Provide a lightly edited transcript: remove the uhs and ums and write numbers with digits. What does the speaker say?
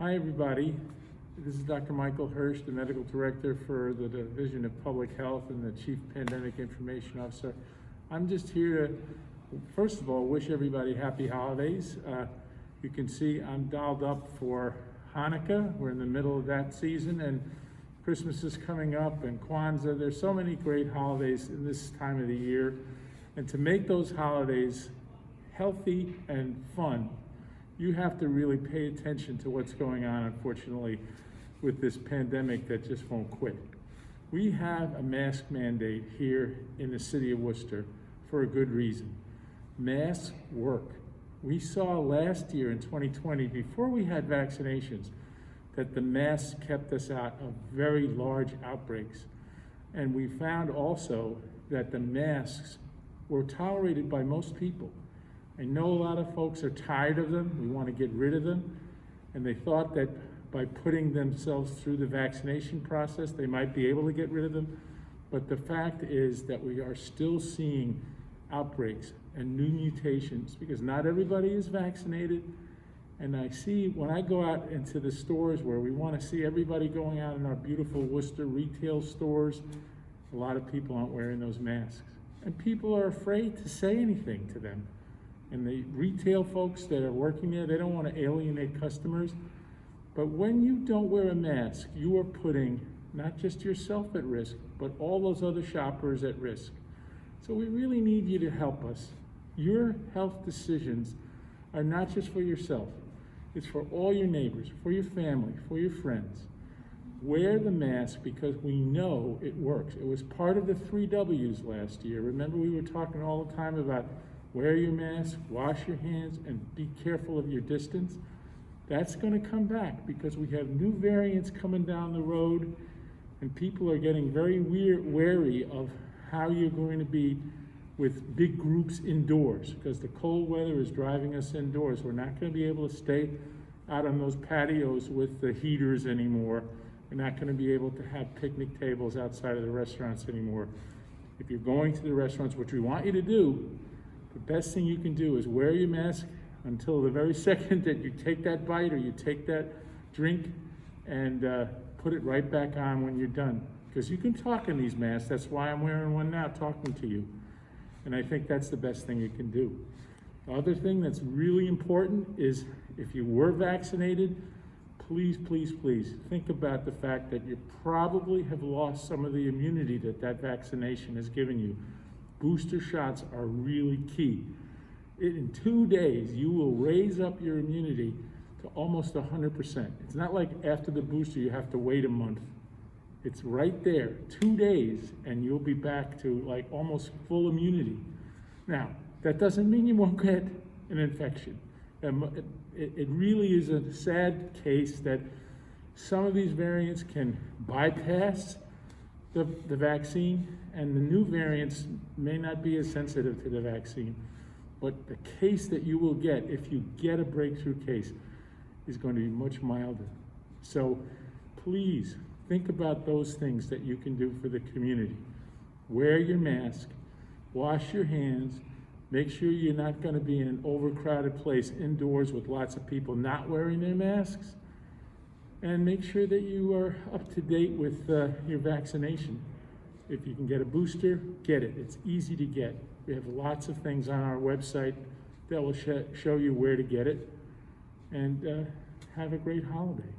Hi, everybody. This is Dr. Michael Hirsh, the Medical Director for the Division of Public Health and the Chief Pandemic Information Officer. I'm just here to, first of all, wish everybody happy holidays. You can see I'm dialed up for Hanukkah. We're in the middle of that season, and Christmas is coming up, and Kwanzaa. There's so many great holidays in this time of the year. And to make those holidays healthy and fun, you have to really pay attention to what's going on, unfortunately, with this pandemic that just won't quit. We have a mask mandate here in the city of Worcester for a good reason. Masks work. We saw last year in 2020, before we had vaccinations, that the masks kept us out of very large outbreaks. And we found also that the masks were tolerated by most people. I know a lot of folks are tired of them. We want to get rid of them. And they thought that by putting themselves through the vaccination process, they might be able to get rid of them. But the fact is that we are still seeing outbreaks and new mutations because not everybody is vaccinated. And I see when I go out into the stores where we want to see everybody going out in our beautiful Worcester retail stores, a lot of people aren't wearing those masks. And people are afraid to say anything to them. And the retail folks that are working there, they don't want to alienate customers. But when you don't wear a mask, you are putting not just yourself at risk, but all those other shoppers at risk. So we really need you to help us. Your health decisions are not just for yourself. It's for all your neighbors, for your family, for your friends. Wear the mask because we know it works. It was part of the 3 W's last year. Remember, we were talking all the time about wear your mask, wash your hands, and be careful of your distance. That's going to come back because we have new variants coming down the road, and people are getting very wary of how you're going to be with big groups indoors because the cold weather is driving us indoors. We're not going to be able to stay out on those patios with the heaters anymore. We're not going to be able to have picnic tables outside of the restaurants anymore. If you're going to the restaurants, which we want you to do, the best thing you can do is wear your mask until the very second that you take that bite or you take that drink, and put it right back on when you're done. Because you can talk in these masks. That's why I'm wearing one now, talking to you. And I think that's the best thing you can do. The other thing that's really important is if you were vaccinated, please, please, please think about the fact that you probably have lost some of the immunity that that vaccination has given you. Booster shots are really key. In 2 days, you will raise up your immunity to almost 100%. It's not like after the booster, you have to wait a month. It's right there, 2 days, and you'll be back to like almost full immunity. Now, that doesn't mean you won't get an infection. It really is a sad case that some of these variants can bypass the vaccine, and the new variants may not be as sensitive to the vaccine. But the case that you will get if you get a breakthrough case is going to be much milder. So please think about those things that you can do for the community. Wear your mask, wash your hands, make sure you're not going to be in an overcrowded place indoors with lots of people not wearing their masks, and make sure that you are up to date with your vaccination. If you can get a booster, get it. It's easy to get. We have lots of things on our website that will show you where to get it. And have a great holiday.